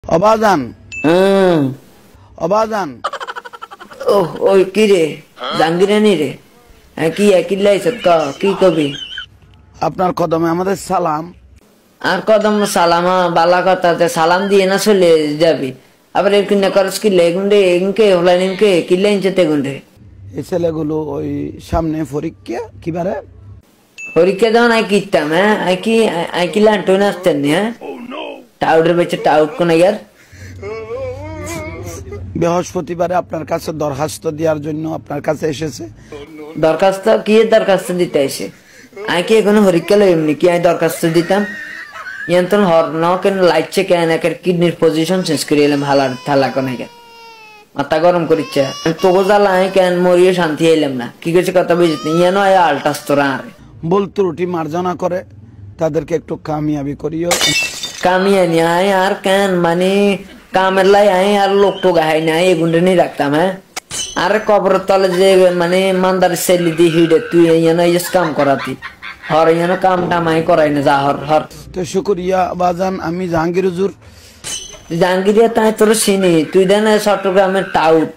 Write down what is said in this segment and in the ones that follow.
Obadan. Obadan. Oh, oi kire, জাঙ্গিরানি রে, কি একলাই সত্তা কি কবি? আপনার কদমে আমাদের সালাম। আর কদম সালামা বালা কথাতে সালাম দিয়ে না চলে যাবি। আবার এর কিনা করস কি লেগুন্ডে ইনকে হলাইন ইনকে কি লাইন যেতে গুন্ডে। এই ছেলেগুলো ওই সামনে পরীক্ষা কিবারে? পরীক্ষা দাও নাই কিতাম হ্যাঁ আই কি লান্টো নাচতেন হ্যাঁ টাউডের বেচে টাউট কোন ইয়ার বৃহস্পতিবারে আপনার কাছে দরখাস্ত দেওয়ার জন্য আপনার কাছে এসেছে। দরখাস্ত কি দরখাস্ত দিতে এসে আই কি এখন পরীক্ষা লই এমনি কি আই দরখাস্ত দিতাম ইয়ান্তন হর ন কেন লাইটছে কেন একের কিডনির পজিশন চেঞ্জ করে এলাম হালার থালা কোন ইয়ার মাথা গরম করিচ্ছে তোগো জ্বালা আই কেন মরিয়ে শান্তি এলাম না কি কিছু কথা বুঝিস ইয়ানো আয় আলটাস তোরা আরে ভুল ত্রুটি মার্জনা করে তাদেরকে একটু কামিয়াবি করিও। কামিয়ানি আয় আর কেন মানে কামের লাই আয় আর লোক তো গাহাই নাই এগুন্ডে নিয়ে রাখতাম হ্যাঁ আরে কবর তলে যে মানে মান্দার সেলি দি হিডে তুই ইয়ানো ইস কাম করাতি হর ইয়ানো কাম টামাই করাই না যা হর হর তো শুকরিয়া বাজান আমি জাহাঙ্গীর হুজুর। জাহাঙ্গীরিয়া তাই তোর চিনি তুই দেন চট্টগ্রামের টাউট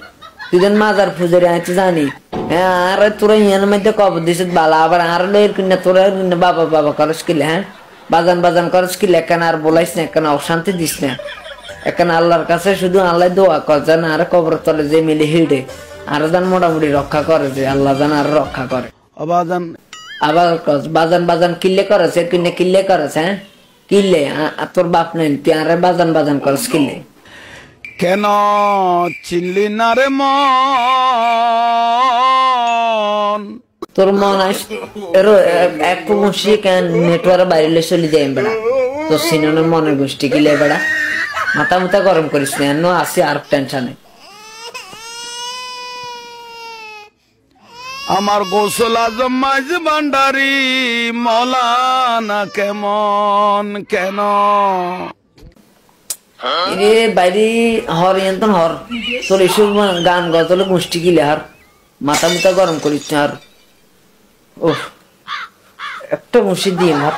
তুই দেন মাজার ফুজারি আই তো জানি হ্যাঁ আর তোরা ইয়ানোর মধ্যে কবর দিস বালা আবার আর লের কিনা তোরা বাবা বাবা করস কিলে হ্যাঁ বাজান বাজান করস কিলে এখান আর বলাইস না এখানে অশান্তি দিস না এখন আল্লাহর কাছে শুধু আল্লাহ দোয়া কর যেন আর কবর তলে যে মিলে হিডে আর যেন মোটামুটি রক্ষা করে যে আল্লাহ যেন আর রক্ষা করে বাজান আবার বাজান বাজান কিল্লে করেছে কিনে কিল্লে করেছে হ্যাঁ কিল্লে তোর বাপ নেই তুই আরে বাজান বাজান করস কিল্লে কেন চিনলি না রে মন তোর মন এর এক মুশি কেন নেটওয়ার্ক বাইরে চলে যায় বেড়া তোর সিনেমার মনের গোষ্ঠী কিলে বেড়া মাথা মুথা গরম করিস না আসি আর টেনশনে আমার গোসল আজম মাঝ ভান্ডারি মৌলানা কেমন কেন এ বাইরে হর এন্তন হর তোর এসব গান গজলে গোষ্ঠী কিলে হার মাথা মুথা গরম করিস আর ও একটা মুশি দিয়ে হার